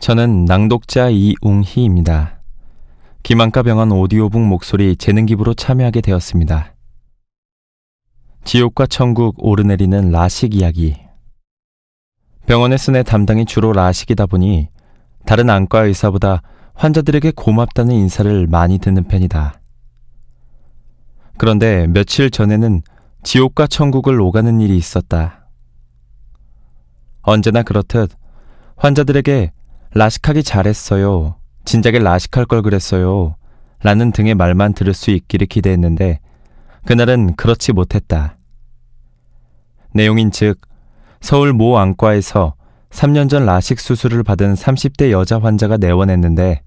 저는 낭독자 이웅희입니다. 김한과 병원 오디오북 목소리 재능 기부로 참여하게 되었습니다. 지옥과 천국 오르내리는 라식 이야기. 병원의 순회 담당이 주로 라식이다 보니 다른 안과 의사보다 환자들에게 고맙다는 인사를 많이 듣는 편이다. 그런데 며칠 전에는 지옥과 천국을 오가는 일이 있었다. 언제나 그렇듯 환자들에게 라식하기 잘했어요, 진작에 라식할 걸 그랬어요 라는 등의 말만 들을 수 있기를 기대했는데 그날은 그렇지 못했다. 내용인즉 서울 모 안과에서 3년 전 라식 수술을 받은 30대 여자 환자가 내원했는데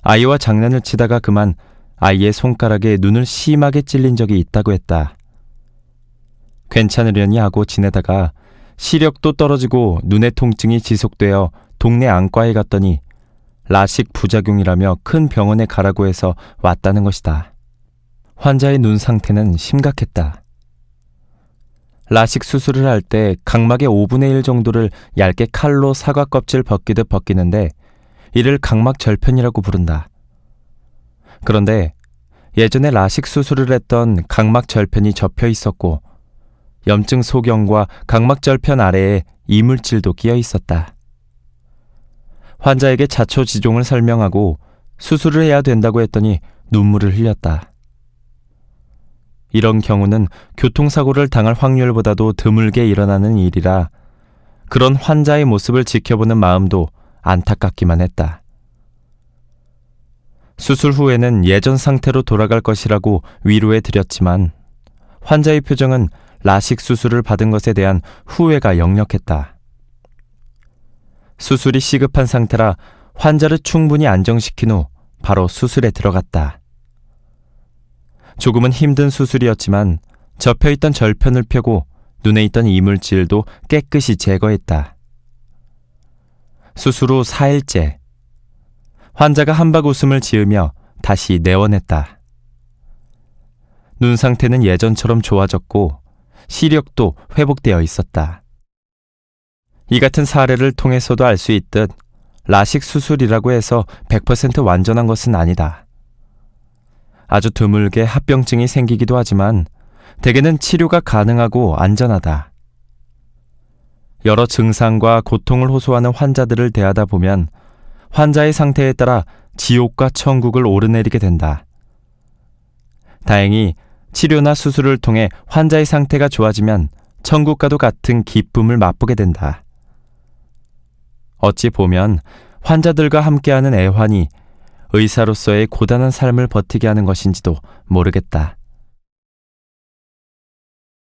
아이와 장난을 치다가 그만 아이의 손가락에 눈을 심하게 찔린 적이 있다고 했다. 괜찮으려니 하고 지내다가 시력도 떨어지고 눈의 통증이 지속되어 동네 안과에 갔더니 라식 부작용이라며 큰 병원에 가라고 해서 왔다는 것이다. 환자의 눈 상태는 심각했다. 라식 수술을 할 때 각막의 5분의 1 정도를 얇게 칼로 사과 껍질 벗기듯 벗기는데 이를 각막 절편이라고 부른다. 그런데 예전에 라식 수술을 했던 각막 절편이 접혀 있었고 염증 소경과 각막 절편 아래에 이물질도 끼어 있었다. 환자에게 자초지종을 설명하고 수술을 해야 된다고 했더니 눈물을 흘렸다. 이런 경우는 교통사고를 당할 확률보다도 드물게 일어나는 일이라 그런 환자의 모습을 지켜보는 마음도 안타깝기만 했다. 수술 후에는 예전 상태로 돌아갈 것이라고 위로해 드렸지만 환자의 표정은 라식 수술을 받은 것에 대한 후회가 역력했다. 수술이 시급한 상태라 환자를 충분히 안정시킨 후 바로 수술에 들어갔다. 조금은 힘든 수술이었지만 접혀있던 절편을 펴고 눈에 있던 이물질도 깨끗이 제거했다. 수술 후 4일째, 환자가 한박 웃음을 지으며 다시 내원했다. 눈 상태는 예전처럼 좋아졌고 시력도 회복되어 있었다. 이 같은 사례를 통해서도 알 수 있듯 라식 수술이라고 해서 100% 완전한 것은 아니다. 아주 드물게 합병증이 생기기도 하지만 대개는 치료가 가능하고 안전하다. 여러 증상과 고통을 호소하는 환자들을 대하다 보면 환자의 상태에 따라 지옥과 천국을 오르내리게 된다. 다행히 치료나 수술을 통해 환자의 상태가 좋아지면 천국과도 같은 기쁨을 맛보게 된다. 어찌 보면 환자들과 함께하는 애환이 의사로서의 고단한 삶을 버티게 하는 것인지도 모르겠다.